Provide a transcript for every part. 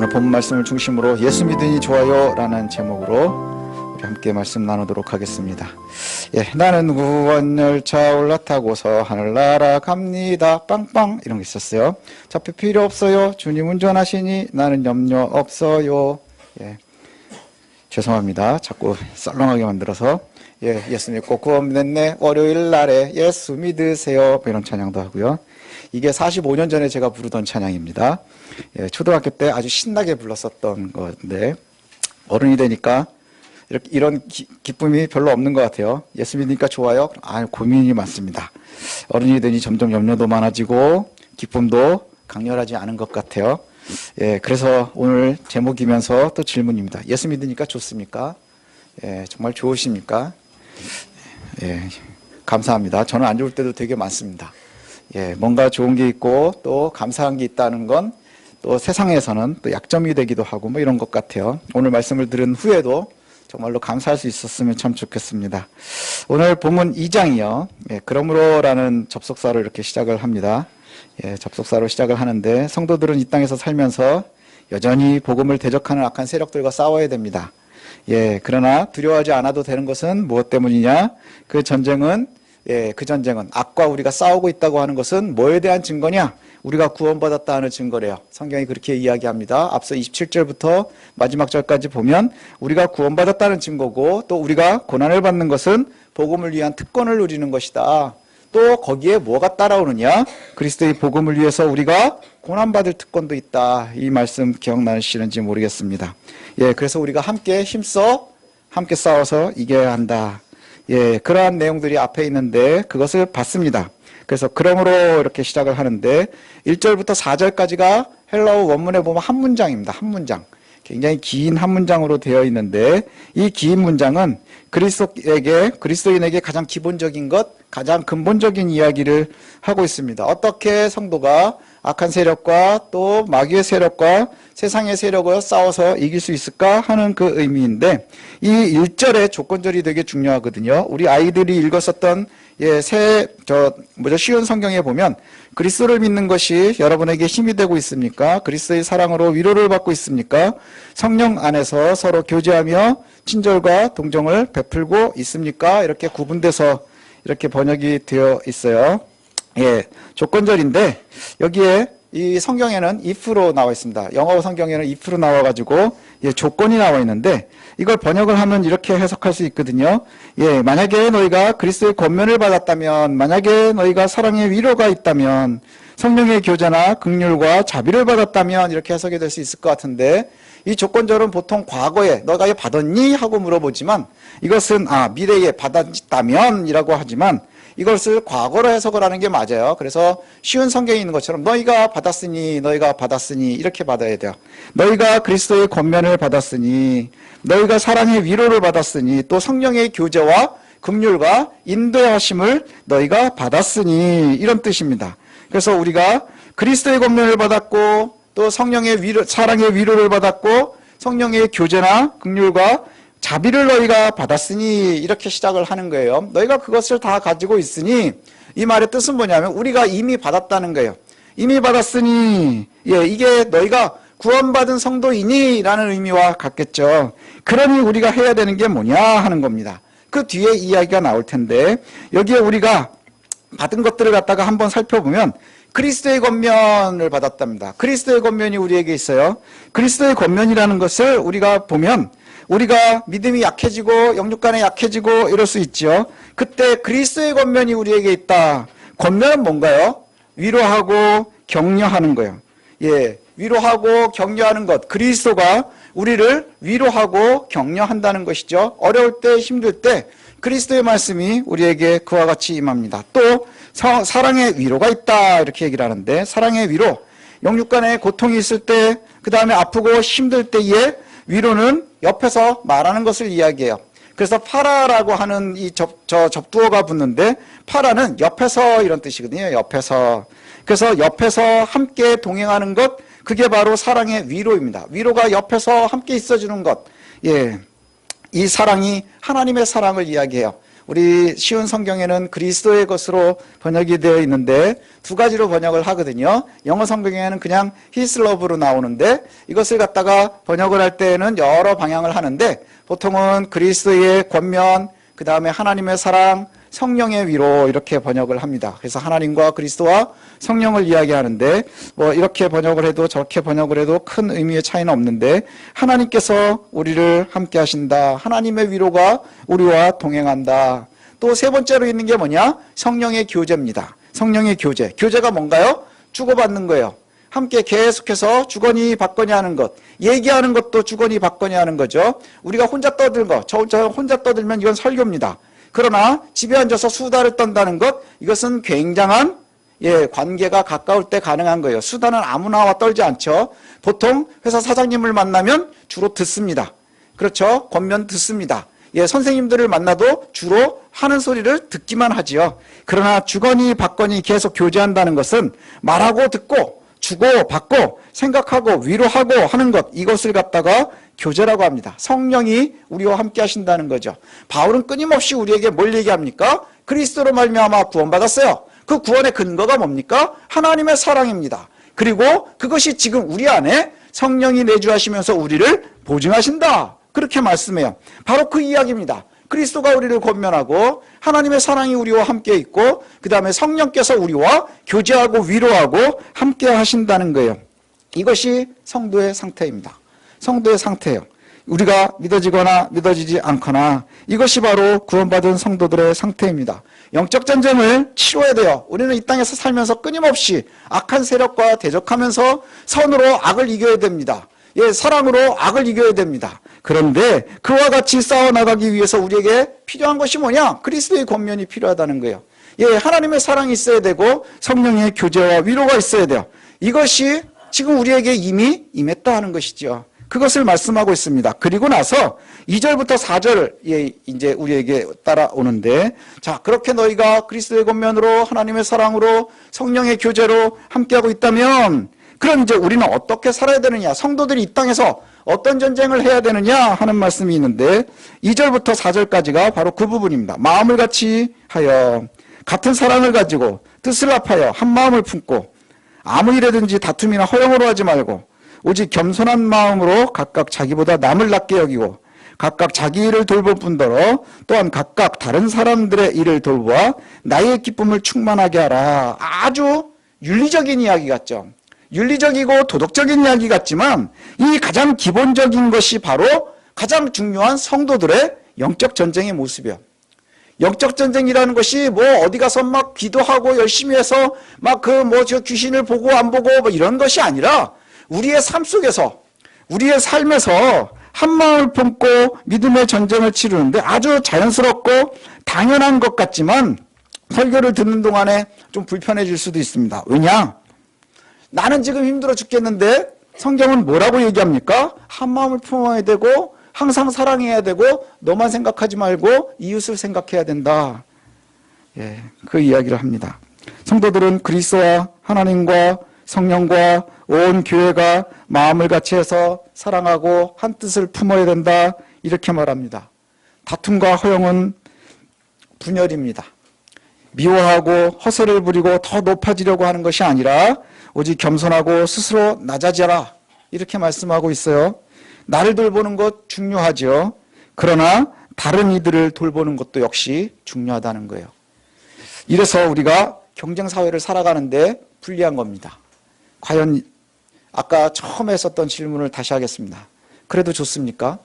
오늘 본 말씀을 중심으로 예수 믿으니 좋아요 라는 제목으로 우리 함께 말씀 나누도록 하겠습니다. 나는 구원열차 올라타고서 하늘나라 갑니다 빵빵 이런 게 있었어요. 차표 필요 없어요. 주님 운전하시니 나는 염려 없어요. 죄송합니다. 자꾸 썰렁하게 만들어서 예수 믿고 구원 냈네 월요일 날에 예수 믿으세요 이런 찬양도 하고요. 이게 45년 전에 제가 부르던 찬양입니다. 초등학교 때 아주 신나게 불렀었던 건데 어른이 되니까 이런 기쁨이 별로 없는 것 같아요. 예수 믿으니까 좋아요? 고민이 많습니다. 어른이 되니 점점 염려도 많아지고 기쁨도 강렬하지 않은 것 같아요. 그래서 오늘 제목이면서 또 질문입니다. 예수 믿으니까 좋습니까? 정말 좋으십니까? 감사합니다. 저는 안 좋을 때도 되게 많습니다. 뭔가 좋은 게 있고 또 감사한 게 있다는 건 또 세상에서는 또 약점이 되기도 하고 뭐 이런 것 같아요. 오늘 말씀을 들은 후에도 정말로 감사할 수 있었으면 참 좋겠습니다. 오늘 본문 2장이요. 그러므로라는 접속사로 이렇게 시작을 합니다. 접속사로 시작을 하는데 성도들은 이 땅에서 살면서 여전히 복음을 대적하는 악한 세력들과 싸워야 됩니다. 그러나 두려워하지 않아도 되는 것은 무엇 때문이냐? 그 전쟁은 악과 우리가 싸우고 있다고 하는 것은 뭐에 대한 증거냐? 우리가 구원받았다 하는 증거래요. 성경이 그렇게 이야기합니다. 앞서 27절부터 마지막 절까지 보면 우리가 구원받았다는 증거고 또 우리가 고난을 받는 것은 복음을 위한 특권을 누리는 것이다. 또 거기에 뭐가 따라오느냐? 그리스도의 복음을 위해서 우리가 고난받을 특권도 있다. 이 말씀 기억나시는지 모르겠습니다. 그래서 우리가 함께 힘써 함께 싸워서 이겨야 한다. 그러한 내용들이 앞에 있는데 그것을 봤습니다. 그래서 그러므로 이렇게 시작을 하는데 1절부터 4절까지가 헬라어 원문에 보면 한 문장입니다. 한 문장. 굉장히 긴 한 문장으로 되어 있는데 이 긴 문장은 그리스도인에게 가장 기본적인 것, 가장 근본적인 이야기를 하고 있습니다. 어떻게 성도가 악한 세력과 또 마귀의 세력과 세상의 세력을 싸워서 이길 수 있을까 하는 그 의미인데 이 1절의 조건절이 되게 중요하거든요. 우리 아이들이 읽었었던 쉬운 성경에 보면 그리스도를 믿는 것이 여러분에게 힘이 되고 있습니까? 그리스도의 사랑으로 위로를 받고 있습니까? 성령 안에서 서로 교제하며 친절과 동정을 베풀고 있습니까? 이렇게 구분돼서 이렇게 번역이 되어 있어요. 조건절인데 여기에 이 성경에는 if로 나와 있습니다. 영어 성경에는 if로 나와가지고 조건이 나와 있는데 이걸 번역을 하면 이렇게 해석할 수 있거든요. 만약에 너희가 그리스도의 권면을 받았다면, 만약에 너희가 사랑의 위로가 있다면, 성령의 교제나 긍휼과 자비를 받았다면 이렇게 해석이 될 수 있을 것 같은데 이 조건절은 보통 과거에 너가 받았니? 하고 물어보지만 이것은 미래에 받았다면 이라고 하지만 이것을 과거로 해석을 하는 게 맞아요. 그래서 쉬운 성경에 있는 것처럼 너희가 받았으니 이렇게 받아야 돼요. 너희가 그리스도의 권면을 받았으니, 너희가 사랑의 위로를 받았으니, 또 성령의 교제와 긍휼과 인도하심을 너희가 받았으니 이런 뜻입니다. 그래서 우리가 그리스도의 권면을 받았고 또 성령의 사랑의 위로를 받았고 성령의 교제나 긍휼과 자비를 너희가 받았으니 이렇게 시작을 하는 거예요. 너희가 그것을 다 가지고 있으니 이 말의 뜻은 뭐냐면 우리가 이미 받았다는 거예요. 이미 받았으니 이게 너희가 구원받은 성도이니 라는 의미와 같겠죠. 그러니 우리가 해야 되는 게 뭐냐 하는 겁니다. 그 뒤에 이야기가 나올 텐데 여기에 우리가 받은 것들을 갖다가 한번 살펴보면 그리스도의 권면을 받았답니다. 그리스도의 권면이 우리에게 있어요. 그리스도의 권면이라는 것을 우리가 보면 우리가 믿음이 약해지고 영육간에 약해지고 이럴 수 있죠. 그때 그리스도의 권면이 우리에게 있다. 권면은 뭔가요? 위로하고 격려하는 거예요. 위로하고 격려하는 것. 그리스도가 우리를 위로하고 격려한다는 것이죠. 어려울 때, 힘들 때 그리스도의 말씀이 우리에게 그와 같이 임합니다. 또 사랑의 위로가 있다 이렇게 얘기를 하는데 사랑의 위로, 영육간에 고통이 있을 때, 그 다음에 아프고 힘들 때에 위로는 옆에서 말하는 것을 이야기해요. 그래서 파라라고 하는 이 접두어가 붙는데 파라는 옆에서 이런 뜻이거든요. 옆에서. 그래서 옆에서 함께 동행하는 것, 그게 바로 사랑의 위로입니다. 위로가 옆에서 함께 있어주는 것. 이 사랑이 하나님의 사랑을 이야기해요. 우리 쉬운 성경에는 그리스도의 것으로 번역이 되어 있는데 두 가지로 번역을 하거든요. 영어 성경에는 그냥 His love로 나오는데 이것을 갖다가 번역을 할 때는 여러 방향을 하는데 보통은 그리스도의 권면, 그 다음에 하나님의 사랑, 성령의 위로 이렇게 번역을 합니다. 그래서 하나님과 그리스도와 성령을 이야기하는데 뭐 이렇게 번역을 해도 저렇게 번역을 해도 큰 의미의 차이는 없는데 하나님께서 우리를 함께 하신다. 하나님의 위로가 우리와 동행한다. 또 세 번째로 있는 게 뭐냐? 성령의 교제입니다. 성령의 교제. 교제가 뭔가요? 주고받는 거예요. 함께 계속해서 주거니 받거니 하는 것. 얘기하는 것도 주거니 받거니 하는 거죠. 우리가 혼자 떠들 거. 저 혼자 떠들면 이건 설교입니다. 그러나 집에 앉아서 수다를 떤다는 것, 이것은 굉장한 관계가 가까울 때 가능한 거예요. 수다는 아무나와 떨지 않죠. 보통 회사 사장님을 만나면 주로 듣습니다. 그렇죠? 권면 듣습니다. 선생님들을 만나도 주로 하는 소리를 듣기만 하지요. 그러나 주거니 받거니 계속 교제한다는 것은 말하고 듣고 주고 받고 생각하고 위로하고 하는 것, 이것을 갖다가 교제라고 합니다. 성령이 우리와 함께 하신다는 거죠. 바울은 끊임없이 우리에게 뭘 얘기합니까? 그리스도로 말미암아 구원받았어요. 그 구원의 근거가 뭡니까? 하나님의 사랑입니다. 그리고 그것이 지금 우리 안에 성령이 내주하시면서 우리를 보증하신다. 그렇게 말씀해요. 바로 그 이야기입니다. 그리스도가 우리를 권면하고 하나님의 사랑이 우리와 함께 있고 그 다음에 성령께서 우리와 교제하고 위로하고 함께 하신다는 거예요. 이것이 성도의 상태입니다. 성도의 상태예요. 우리가 믿어지거나 믿어지지 않거나 이것이 바로 구원받은 성도들의 상태입니다. 영적 전쟁을 치러야 돼요. 우리는 이 땅에서 살면서 끊임없이 악한 세력과 대적하면서 선으로 악을 이겨야 됩니다. 사랑으로 악을 이겨야 됩니다. 그런데 그와 같이 싸워나가기 위해서 우리에게 필요한 것이 뭐냐? 그리스도의 권면이 필요하다는 거예요. 하나님의 사랑이 있어야 되고 성령의 교제와 위로가 있어야 돼요. 이것이 지금 우리에게 이미 임했다 하는 것이죠. 그것을 말씀하고 있습니다. 그리고 나서 2절부터 4절 이제 우리에게 따라오는데, 자, 그렇게 너희가 그리스도의 권면으로 하나님의 사랑으로 성령의 교제로 함께하고 있다면 그럼 이제 우리는 어떻게 살아야 되느냐? 성도들이 이 땅에서 어떤 전쟁을 해야 되느냐 하는 말씀이 있는데 2절부터 4절까지가 바로 그 부분입니다. 마음을 같이 하여 같은 사랑을 가지고 뜻을 합하여 한 마음을 품고 아무 일에든지 다툼이나 허영으로 하지 말고 오직 겸손한 마음으로 각각 자기보다 남을 낮게 여기고 각각 자기 일을 돌볼 뿐더러 또한 각각 다른 사람들의 일을 돌보아 나의 기쁨을 충만하게 하라. 아주 윤리적인 이야기 같죠. 윤리적이고 도덕적인 이야기 같지만 이 가장 기본적인 것이 바로 가장 중요한 성도들의 영적 전쟁의 모습이에요. 영적 전쟁이라는 것이 뭐 어디 가서 막 기도하고 열심히 해서 막 저 귀신을 보고 안 보고 뭐 이런 것이 아니라 우리의 삶 속에서 우리의 삶에서 한 마음을 품고 믿음의 전쟁을 치르는데 아주 자연스럽고 당연한 것 같지만 설교를 듣는 동안에 좀 불편해질 수도 있습니다. 왜냐? 나는 지금 힘들어 죽겠는데 성경은 뭐라고 얘기합니까? 한 마음을 품어야 되고 항상 사랑해야 되고 너만 생각하지 말고 이웃을 생각해야 된다. 그 이야기를 합니다. 성도들은 그리스도와 하나님과 성령과 온 교회가 마음을 같이 해서 사랑하고 한 뜻을 품어야 된다. 이렇게 말합니다. 다툼과 허영은 분열입니다. 미워하고 허세를 부리고 더 높아지려고 하는 것이 아니라 오직 겸손하고 스스로 낮아져라. 이렇게 말씀하고 있어요. 나를 돌보는 것 중요하죠. 그러나 다른 이들을 돌보는 것도 역시 중요하다는 거예요. 이래서 우리가 경쟁사회를 살아가는데 불리한 겁니다. 과연 아까 처음에 했었던 질문을 다시 하겠습니다. 그래도 좋습니까?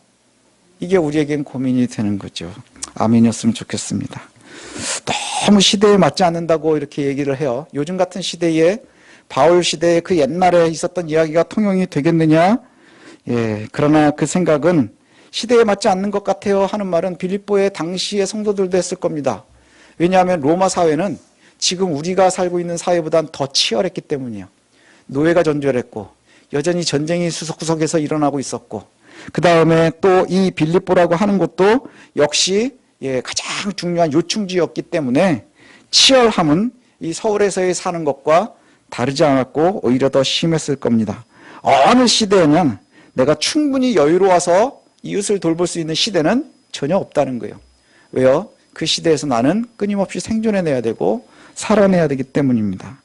이게 우리에겐 고민이 되는 거죠. 아멘이었으면 좋겠습니다. 너무 시대에 맞지 않는다고 이렇게 얘기를 해요. 요즘 같은 시대에 바울 시대에 그 옛날에 있었던 이야기가 통용이 되겠느냐? 그러나 그 생각은 시대에 맞지 않는 것 같아요 하는 말은 빌립보의 당시의 성도들도 했을 겁니다. 왜냐하면 로마 사회는 지금 우리가 살고 있는 사회보다는 더 치열했기 때문이에요. 노예가 존재했고 여전히 전쟁이 수석구석에서 일어나고 있었고 그 다음에 또 이 빌립보라고 하는 곳도 역시 가장 중요한 요충지였기 때문에 치열함은 이 서울에서의 사는 것과 다르지 않았고 오히려 더 심했을 겁니다. 어느 시대에는 내가 충분히 여유로워서 이웃을 돌볼 수 있는 시대는 전혀 없다는 거예요. 왜요? 그 시대에서 나는 끊임없이 생존해내야 되고 살아내야 되기 때문입니다.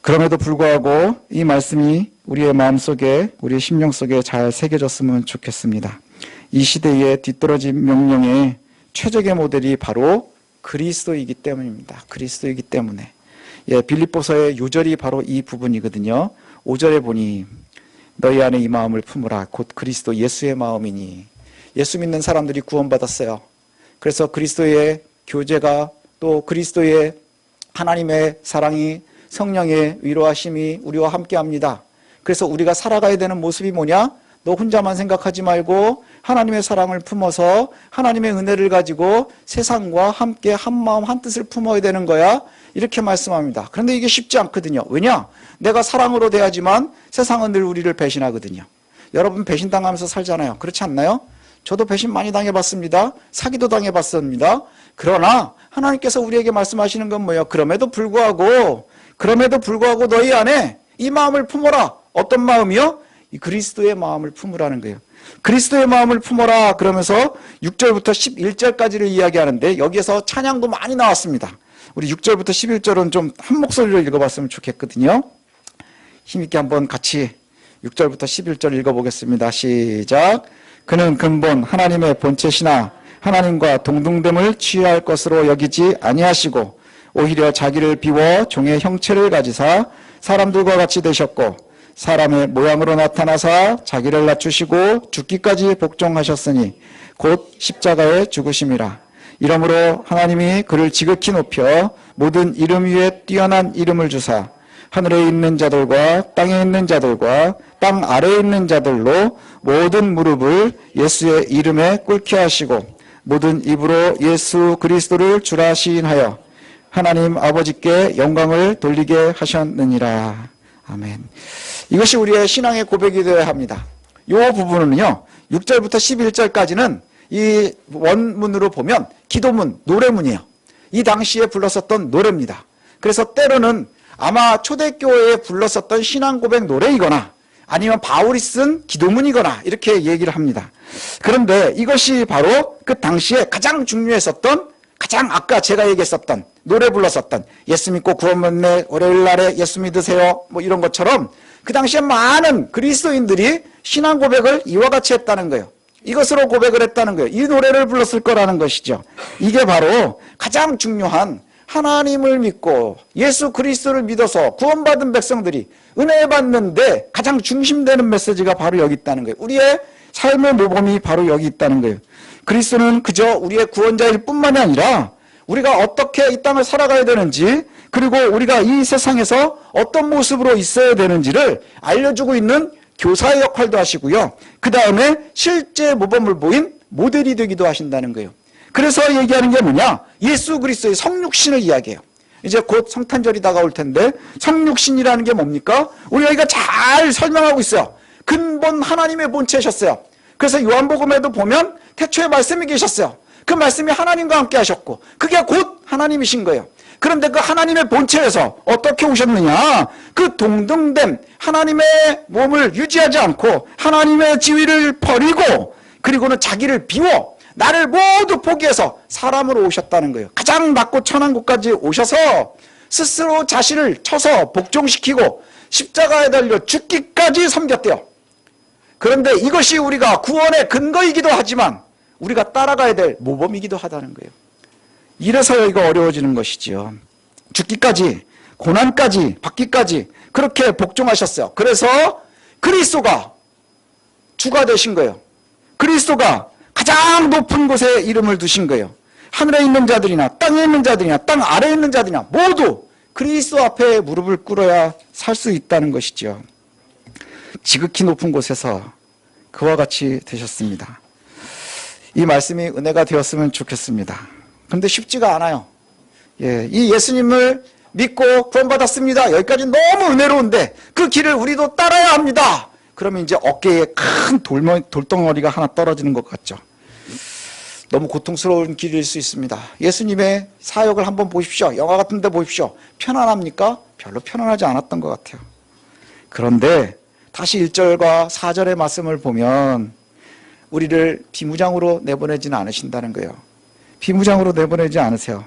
그럼에도 불구하고 이 말씀이 우리의 마음속에, 우리의 심령 속에 잘 새겨졌으면 좋겠습니다. 이 시대의 뒤떨어진 명령의 최적의 모델이 바로 그리스도이기 때문입니다. 그리스도이기 때문에. 빌립보서의 요절이 바로 이 부분이거든요. 5절에 보니 너희 안에 이 마음을 품으라. 곧 그리스도 예수의 마음이니. 예수 믿는 사람들이 구원받았어요. 그래서 그리스도의 교제가, 또 그리스도의 하나님의 사랑이, 성령의 위로하심이 우리와 함께합니다. 그래서 우리가 살아가야 되는 모습이 뭐냐? 너 혼자만 생각하지 말고 하나님의 사랑을 품어서 하나님의 은혜를 가지고 세상과 함께 한 마음 한 뜻을 품어야 되는 거야. 이렇게 말씀합니다. 그런데 이게 쉽지 않거든요. 왜냐? 내가 사랑으로 대하지만 세상은 늘 우리를 배신하거든요. 여러분 배신당하면서 살잖아요. 그렇지 않나요? 저도 배신 많이 당해봤습니다. 사기도 당해봤습니다. 그러나 하나님께서 우리에게 말씀하시는 건 뭐예요? 그럼에도 불구하고 너희 안에 이 마음을 품어라. 어떤 마음이요? 이 그리스도의 마음을 품으라는 거예요. 그리스도의 마음을 품어라 그러면서 6절부터 11절까지를 이야기하는데 여기에서 찬양도 많이 나왔습니다. 우리 6절부터 11절은 좀 한 목소리로 읽어봤으면 좋겠거든요. 힘있게 한번 같이 6절부터 11절 읽어보겠습니다. 시작. 그는 근본 하나님의 본체시나 하나님과 동등됨을 취할 것으로 여기지 아니하시고 오히려 자기를 비워 종의 형체를 가지사 사람들과 같이 되셨고 사람의 모양으로 나타나사 자기를 낮추시고 죽기까지 복종하셨으니 곧 십자가에 죽으심이라. 이러므로 하나님이 그를 지극히 높여 모든 이름 위에 뛰어난 이름을 주사 하늘에 있는 자들과 땅에 있는 자들과 땅 아래에 있는 자들로 모든 무릎을 예수의 이름에 꿇게 하시고 모든 입으로 예수 그리스도를 주라 시인하여 하나님 아버지께 영광을 돌리게 하셨느니라. 아멘. 이것이 우리의 신앙의 고백이 되어야 합니다. 이 부분은요, 6절부터 11절까지는 이 원문으로 보면 기도문, 노래문이에요. 이 당시에 불렀었던 노래입니다. 그래서 때로는 아마 초대교회에 불렀었던 신앙 고백 노래이거나 아니면 바울이 쓴 기도문이거나 이렇게 얘기를 합니다. 그런데 이것이 바로 그 당시에 가장 중요했었던, 가장 아까 제가 얘기했었던 노래 불렀었던 예수 믿고 구원 받네 월요일 날에 예수 믿으세요 뭐 이런 것처럼 그 당시에 많은 그리스도인들이 신앙 고백을 이와 같이 했다는 거예요. 이것으로 고백을 했다는 거예요. 이 노래를 불렀을 거라는 것이죠. 이게 바로 가장 중요한 하나님을 믿고 예수 그리스도를 믿어서 구원받은 백성들이 은혜 받는데 가장 중심되는 메시지가 바로 여기 있다는 거예요. 우리의 삶의 모범이 바로 여기 있다는 거예요. 그리스도는 그저 우리의 구원자일 뿐만이 아니라 우리가 어떻게 이 땅을 살아가야 되는지, 그리고 우리가 이 세상에서 어떤 모습으로 있어야 되는지를 알려주고 있는 교사의 역할도 하시고요. 그 다음에 실제 모범을 보인 모델이 되기도 하신다는 거예요. 그래서 얘기하는 게 뭐냐? 예수 그리스도의 성육신을 이야기해요. 이제 곧 성탄절이 다가올 텐데 성육신이라는 게 뭡니까? 우리가 이거 잘 설명하고 있어요. 근본 하나님의 본체셨어요. 그래서 요한복음에도 보면 태초에 말씀이 계셨어요. 그 말씀이 하나님과 함께 하셨고 그게 곧 하나님이신 거예요. 그런데 그 하나님의 본체에서 어떻게 오셨느냐? 그 동등됨, 하나님의 몸을 유지하지 않고 하나님의 지위를 버리고 그리고는 자기를 비워 나를 모두 포기해서 사람으로 오셨다는 거예요. 가장 낮고 천한 곳까지 오셔서 스스로 자신을 쳐서 복종시키고 십자가에 달려 죽기까지 섬겼대요. 그런데 이것이 우리가 구원의 근거이기도 하지만 우리가 따라가야 될 모범이기도 하다는 거예요. 이래서 여기가 어려워지는 것이지요. 죽기까지, 고난까지, 받기까지 그렇게 복종하셨어요. 그래서 그리스도가 주가 되신 거예요. 그리스도가 가장 높은 곳에 이름을 두신 거예요. 하늘에 있는 자들이나 땅에 있는 자들이나 땅 아래에 있는 자들이나 모두 그리스도 앞에 무릎을 꿇어야 살 수 있다는 것이죠. 지극히 높은 곳에서 그와 같이 되셨습니다. 이 말씀이 은혜가 되었으면 좋겠습니다. 그런데 쉽지가 않아요. 이 예수님을 믿고 구원받았습니다. 여기까지 너무 은혜로운데 그 길을 우리도 따라야 합니다. 그러면 이제 어깨에 큰 돌덩어리가 하나 떨어지는 것 같죠. 너무 고통스러운 길일 수 있습니다. 예수님의 사역을 한번 보십시오. 영화 같은 데 보십시오. 편안합니까? 별로 편안하지 않았던 것 같아요. 그런데 다시 1절과 4절의 말씀을 보면 우리를 비무장으로 내보내지는 않으신다는 거예요. 비무장으로 내보내지 않으세요.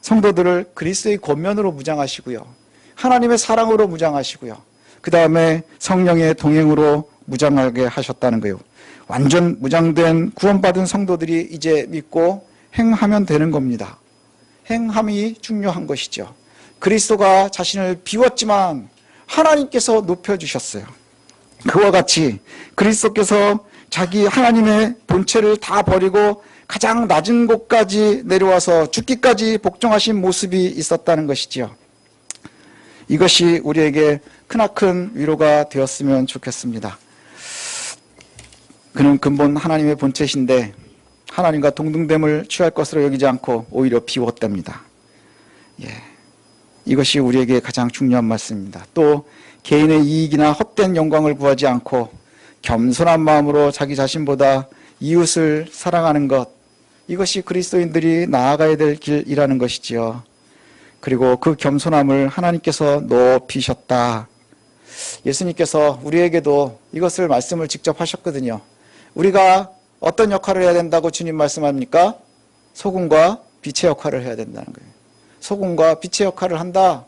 성도들을 그리스도의 권면으로 무장하시고요. 하나님의 사랑으로 무장하시고요. 그 다음에 성령의 동행으로 무장하게 하셨다는 거예요. 완전 무장된 구원받은 성도들이 이제 믿고 행하면 되는 겁니다. 행함이 중요한 것이죠. 그리스도가 자신을 비웠지만 하나님께서 높여주셨어요. 그와 같이 그리스도께서 자기 하나님의 본체를 다 버리고 가장 낮은 곳까지 내려와서 죽기까지 복종하신 모습이 있었다는 것이지요. 이것이 우리에게 크나큰 위로가 되었으면 좋겠습니다. 그는 근본 하나님의 본체신데 하나님과 동등됨을 취할 것으로 여기지 않고 오히려 비웠답니다. 이것이 우리에게 가장 중요한 말씀입니다. 또 개인의 이익이나 헛된 영광을 구하지 않고 겸손한 마음으로 자기 자신보다 이웃을 사랑하는 것, 이것이 그리스도인들이 나아가야 될 길이라는 것이지요. 그리고 그 겸손함을 하나님께서 높이셨다. 예수님께서 우리에게도 이것을 말씀을 직접 하셨거든요. 우리가 어떤 역할을 해야 된다고 주님 말씀합니까? 소금과 빛의 역할을 해야 된다는 거예요. 소금과 빛의 역할을 한다.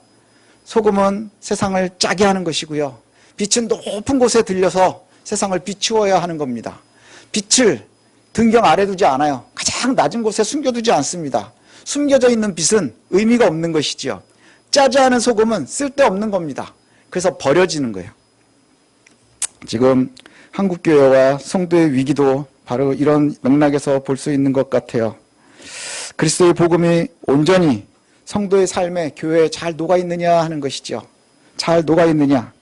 소금은 세상을 짜게 하는 것이고요. 빛은 높은 곳에 들려서 세상을 비추어야 하는 겁니다. 빛을 등경 아래 두지 않아요. 가장 낮은 곳에 숨겨두지 않습니다. 숨겨져 있는 빛은 의미가 없는 것이지요. 짜지 않은 소금은 쓸데없는 겁니다. 그래서 버려지는 거예요. 지금 한국교회와 성도의 위기도 바로 이런 맥락에서 볼 수 있는 것 같아요. 그리스도의 복음이 온전히 성도의 삶에, 교회에 잘 녹아있느냐 하는 것이죠. 잘 녹아있느냐.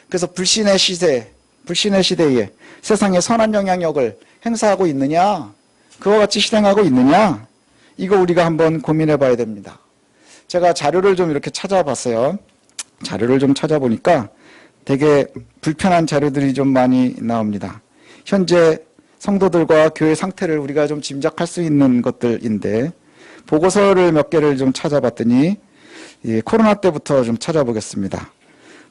그래서 불신의 시대에 세상에 선한 영향력을 행사하고 있느냐, 그와 같이 실행하고 있느냐, 이거 우리가 한번 고민해 봐야 됩니다. 제가 자료를 좀 이렇게 찾아봤어요. 자료를 좀 찾아보니까 되게 불편한 자료들이 좀 많이 나옵니다. 현재 성도들과 교회 상태를 우리가 좀 짐작할 수 있는 것들인데, 보고서를 몇 개를 좀 찾아봤더니 코로나 때부터 좀 찾아보겠습니다.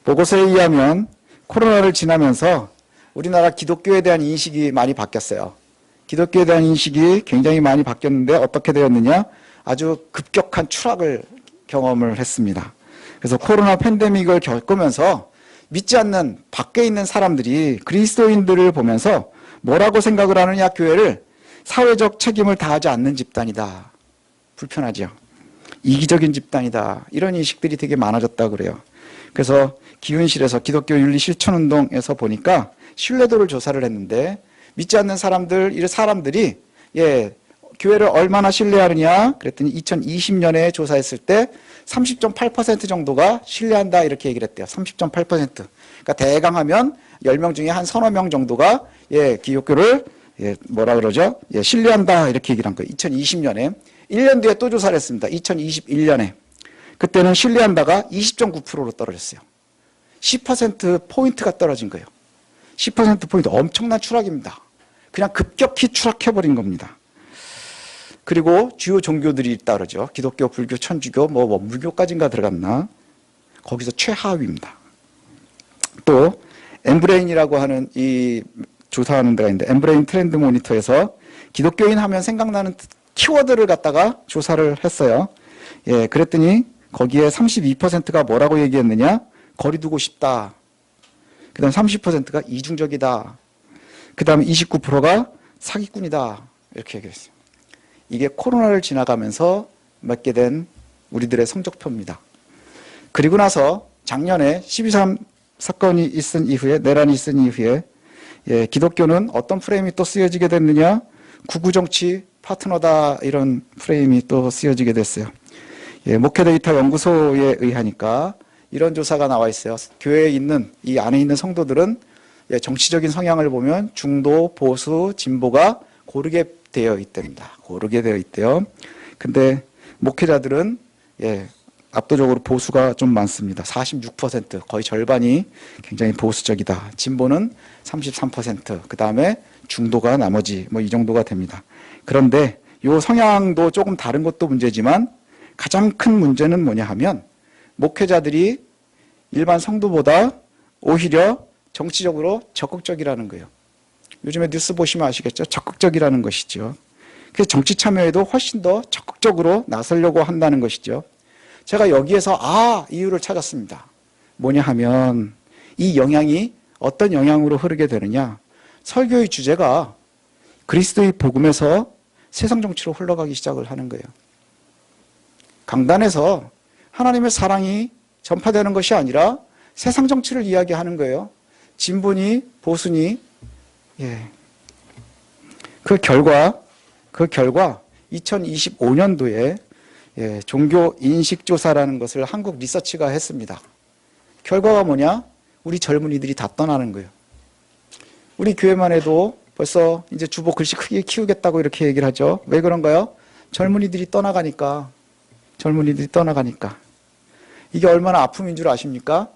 보고서에 의하면 코로나를 지나면서 우리나라 기독교에 대한 인식이 많이 바뀌었어요. 기독교에 대한 인식이 굉장히 많이 바뀌었는데 어떻게 되었느냐? 아주 급격한 추락을 경험을 했습니다. 그래서 코로나 팬데믹을 겪으면서 믿지 않는 밖에 있는 사람들이 그리스도인들을 보면서 뭐라고 생각을 하느냐? 교회를 사회적 책임을 다하지 않는 집단이다. 불편하죠. 이기적인 집단이다. 이런 인식들이 되게 많아졌다고 그래요. 그래서 기훈실에서 기독교 윤리 실천운동에서 보니까 신뢰도를 조사를 했는데 믿지 않는 사람들이 교회를 얼마나 신뢰하느냐 그랬더니 2020년에 조사했을 때 30.8% 정도가 신뢰한다 이렇게 얘기를 했대요. 30.8%. 그러니까 대강 하면 10명 중에 한 서너 명 정도가 기독교를 신뢰한다 이렇게 얘기를 한 거예요. 2020년에. 1년 뒤에 또 조사를 했습니다. 2021년에. 그때는 신뢰한다가 20.9%로 떨어졌어요. 10%포인트가 떨어진 거예요. 10%포인트 엄청난 추락입니다. 그냥 급격히 추락해버린 겁니다. 그리고 주요 종교들이 따르죠. 기독교, 불교, 천주교, 원불교까지인가 들어갔나? 거기서 최하위입니다. 또 엠브레인이라고 하는 이 조사하는 데가 있는데 엠브레인 트렌드 모니터에서 기독교인 하면 생각나는 키워드를 갖다가 조사를 했어요. 그랬더니 거기에 32%가 뭐라고 얘기했느냐? 거리 두고 싶다. 그 다음 30%가 이중적이다. 그 다음에 29%가 사기꾼이다. 이렇게 얘기했어요. 이게 코로나를 지나가면서 맺게 된 우리들의 성적표입니다. 그리고 나서 작년에 12.3 사건이 있은 이후에, 내란이 있은 이후에 기독교는 어떤 프레임이 또 쓰여지게 됐느냐? 구구정치 파트너다 이런 프레임이 또 쓰여지게 됐어요. 목회 데이터 연구소에 의하니까 이런 조사가 나와 있어요. 교회에 있는 이 안에 있는 성도들은 정치적인 성향을 보면 중도, 보수, 진보가 고르게 되어 있답니다. 고르게 되어 있대요. 근데 목회자들은 압도적으로 보수가 좀 많습니다. 46%, 거의 절반이 굉장히 보수적이다. 진보는 33%, 그 다음에 중도가 나머지 이 정도가 됩니다. 그런데 이 성향도 조금 다른 것도 문제지만 가장 큰 문제는 뭐냐 하면 목회자들이 일반 성도보다 오히려 정치적으로 적극적이라는 거예요. 요즘에 뉴스 보시면 아시겠죠? 적극적이라는 것이죠. 그래서 정치 참여에도 훨씬 더 적극적으로 나서려고 한다는 것이죠. 제가 여기에서 이유를 찾았습니다. 뭐냐 하면 이 영향이 어떤 영향으로 흐르게 되느냐. 설교의 주제가 그리스도의 복음에서 세상 정치로 흘러가기 시작을 하는 거예요. 강단에서 하나님의 사랑이 전파되는 것이 아니라 세상 정치를 이야기하는 거예요. 진보니 보수니. 그 결과 2025년도에 종교 인식조사라는 것을 한국 리서치가 했습니다. 결과가 뭐냐? 우리 젊은이들이 다 떠나는 거예요. 우리 교회만 해도 벌써 이제 주보 글씨 크게 키우겠다고 이렇게 얘기를 하죠. 왜 그런가요? 젊은이들이 떠나가니까. 이게 얼마나 아픔인 줄 아십니까?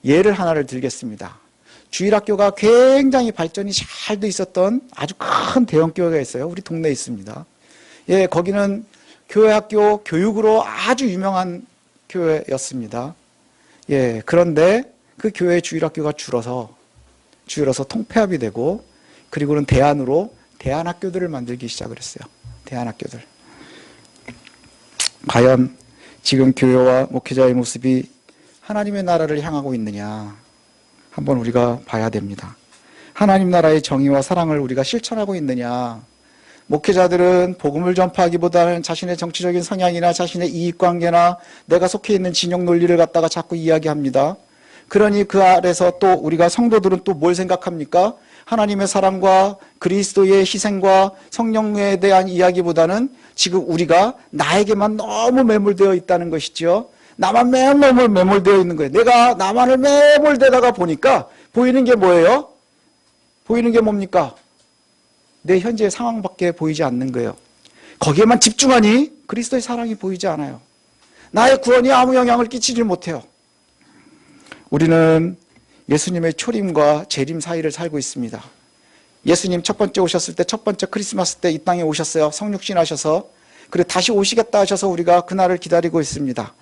예를 하나를 들겠습니다. 주일학교가 굉장히 발전이 잘 돼 있었던 아주 큰 대형 교회가 있어요. 우리 동네에 있습니다. 거기는 교회학교 교육으로 아주 유명한 교회였습니다. 그런데 그 교회 주일학교가 줄어서 통폐합이 되고, 그리고는 대안학교들을 만들기 시작을 했어요. 대안학교들. 과연 지금 교회와 목회자의 모습이 하나님의 나라를 향하고 있느냐, 한번 우리가 봐야 됩니다. 하나님 나라의 정의와 사랑을 우리가 실천하고 있느냐. 목회자들은 복음을 전파하기보다는 자신의 정치적인 성향이나 자신의 이익관계나 내가 속해 있는 진영 논리를 갖다가 자꾸 이야기합니다. 그러니 그 아래서 또 우리가 성도들은 또 뭘 생각합니까? 하나님의 사랑과 그리스도의 희생과 성령에 대한 이야기보다는 지금 우리가 나에게만 너무 매몰되어 있다는 것이죠. 나만 매몰되어 있는 거예요. 내가 나만을 매몰되다가 보니까 보이는 게 뭐예요? 보이는 게 뭡니까? 내 현재의 상황밖에 보이지 않는 거예요. 거기에만 집중하니 그리스도의 사랑이 보이지 않아요. 나의 구원이 아무 영향을 끼치지 못해요. 우리는 예수님의 초림과 재림 사이를 살고 있습니다. 예수님 첫 번째 오셨을 때, 첫 번째 크리스마스 때 이 땅에 오셨어요. 성육신 하셔서. 그리고 다시 오시겠다 하셔서 우리가 그날을 기다리고 있습니다.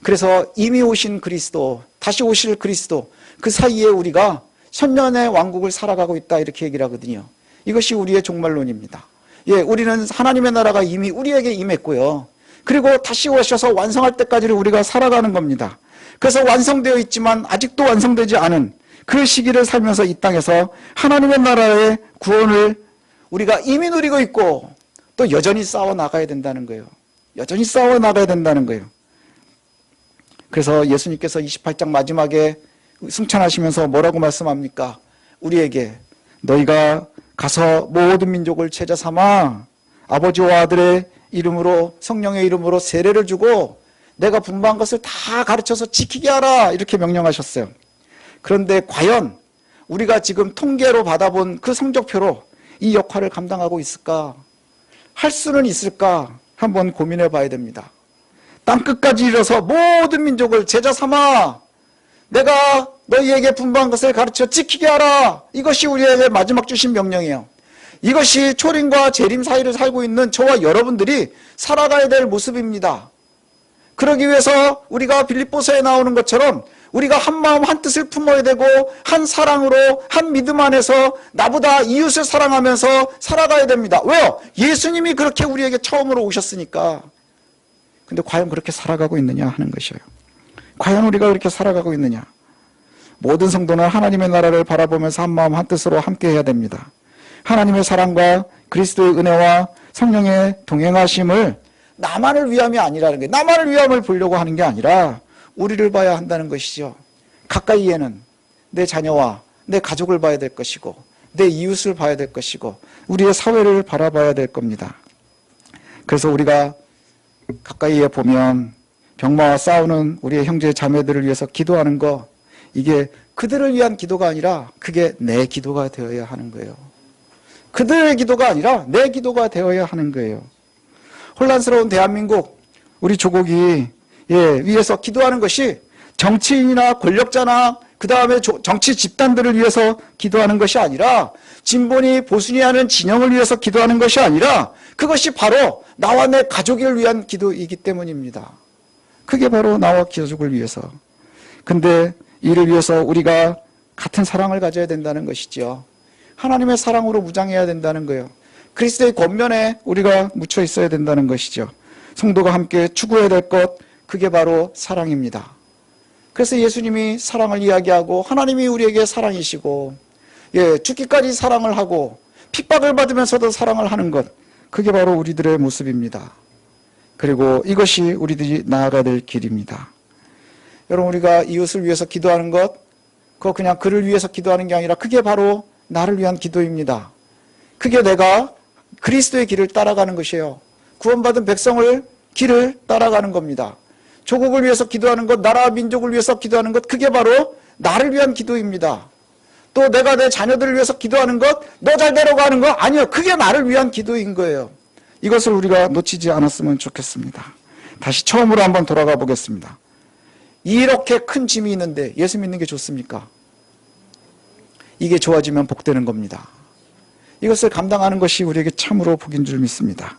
그래서 이미 오신 그리스도, 다시 오실 그리스도, 그 사이에 우리가 천년의 왕국을 살아가고 있다, 이렇게 얘기를 하거든요. 이것이 우리의 종말론입니다. 우리는 하나님의 나라가 이미 우리에게 임했고요. 그리고 다시 오셔서 완성할 때까지를 우리가 살아가는 겁니다. 그래서 완성되어 있지만 아직도 완성되지 않은 그 시기를 살면서 이 땅에서 하나님의 나라의 구원을 우리가 이미 누리고 있고 또 여전히 싸워 나가야 된다는 거예요. 여전히 싸워 나가야 된다는 거예요. 그래서 예수님께서 28장 마지막에 승천하시면서 뭐라고 말씀합니까? 우리에게 너희가 가서 모든 민족을 제자 삼아 아버지와 아들의 이름으로, 성령의 이름으로 세례를 주고 내가 분부한 것을 다 가르쳐서 지키게 하라, 이렇게 명령하셨어요. 그런데 과연 우리가 지금 통계로 받아본 그 성적표로 이 역할을 감당하고 있을까? 할 수는 있을까? 한번 고민해 봐야 됩니다. 땅끝까지 이뤄서 모든 민족을 제자 삼아 내가 너희에게 분부한 것을 가르쳐 지키게 하라. 이것이 우리에게 마지막 주신 명령이에요. 이것이 초림과 재림 사이를 살고 있는 저와 여러분들이 살아가야 될 모습입니다. 그러기 위해서 우리가 빌립보서에 나오는 것처럼 우리가 한 마음 한 뜻을 품어야 되고 한 사랑으로 한 믿음 안에서 나보다 이웃을 사랑하면서 살아가야 됩니다. 왜요? 예수님이 그렇게 우리에게 처음으로 오셨으니까. 근데 과연 그렇게 살아가고 있느냐 하는 것이에요. 과연 우리가 그렇게 살아가고 있느냐. 모든 성도는 하나님의 나라를 바라보면서 한 마음 한 뜻으로 함께 해야 됩니다. 하나님의 사랑과 그리스도의 은혜와 성령의 동행하심을 나만을 위함이 아니라는 거예요. 나만을 위함을 보려고 하는 게 아니라 우리를 봐야 한다는 것이죠. 가까이에는 내 자녀와 내 가족을 봐야 될 것이고 내 이웃을 봐야 될 것이고 우리의 사회를 바라봐야 될 겁니다. 그래서 우리가 가까이에 보면 병마와 싸우는 우리의 형제 자매들을 위해서 기도하는 거, 이게 그들을 위한 기도가 아니라 그게 내 기도가 되어야 하는 거예요. 그들의 기도가 아니라 내 기도가 되어야 하는 거예요. 혼란스러운 대한민국, 우리 조국이 위해서 기도하는 것이 정치인이나 권력자나 그 다음에 정치 집단들을 위해서 기도하는 것이 아니라 진보니 보수니 하는 진영을 위해서 기도하는 것이 아니라 그것이 바로 나와 내 가족을 위한 기도이기 때문입니다. 그게 바로 나와 가족을 위해서. 근데 이를 위해서 우리가 같은 사랑을 가져야 된다는 것이죠. 하나님의 사랑으로 무장해야 된다는 거예요. 그리스도의 권면에 우리가 묻혀 있어야 된다는 것이죠. 성도가 함께 추구해야 될 것, 그게 바로 사랑입니다. 그래서 예수님이 사랑을 이야기하고 하나님이 우리에게 사랑이시고 죽기까지 사랑을 하고 핍박을 받으면서도 사랑을 하는 것, 그게 바로 우리들의 모습입니다. 그리고 이것이 우리들이 나아가야 될 길입니다. 여러분, 우리가 이웃을 위해서 기도하는 것, 그거 그냥 그를 위해서 기도하는 게 아니라 그게 바로 나를 위한 기도입니다. 그게 내가 그리스도의 길을 따라가는 것이에요. 구원받은 백성을 길을 따라가는 겁니다. 조국을 위해서 기도하는 것, 나라와 민족을 위해서 기도하는 것, 그게 바로 나를 위한 기도입니다. 또 내가 내 자녀들을 위해서 기도하는 것, 너 잘 되라고 하는 거 아니요. 그게 나를 위한 기도인 거예요. 이것을 우리가 놓치지 않았으면 좋겠습니다. 다시 처음으로 한번 돌아가 보겠습니다. 이렇게 큰 짐이 있는데 예수 믿는 게 좋습니까? 이게 좋아지면 복되는 겁니다. 이것을 감당하는 것이 우리에게 참으로 복인 줄 믿습니다.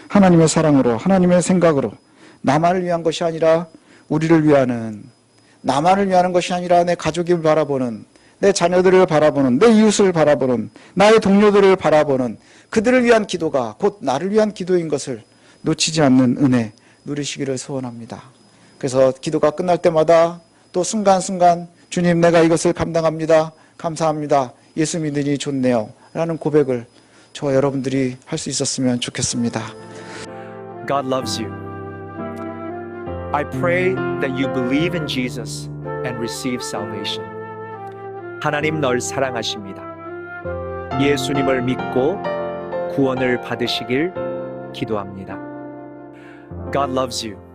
하나님의 사랑으로, 하나님의 생각으로 나만을 위한 것이 아니라 우리를 위하는, 나만을 위하는 것이 아니라 내 가족을 바라보는, 내 자녀들을 바라보는, 내 이웃을 바라보는, 나의 동료들을 바라보는 그들을 위한 기도가 곧 나를 위한 기도인 것을 놓치지 않는 은혜 누리시기를 소원합니다. 그래서 기도가 끝날 때마다 또 순간순간 주님, 내가 이것을 감당합니다. 감사합니다. 예수 믿으니 좋네요. 라는 고백을 저와 여러분들이 할 수 있었으면 좋겠습니다. God loves you. I pray that you believe in Jesus and receive salvation. 하나님 널 사랑하십니다. 예수님을 믿고 구원을 받으시길 기도합니다. God loves you.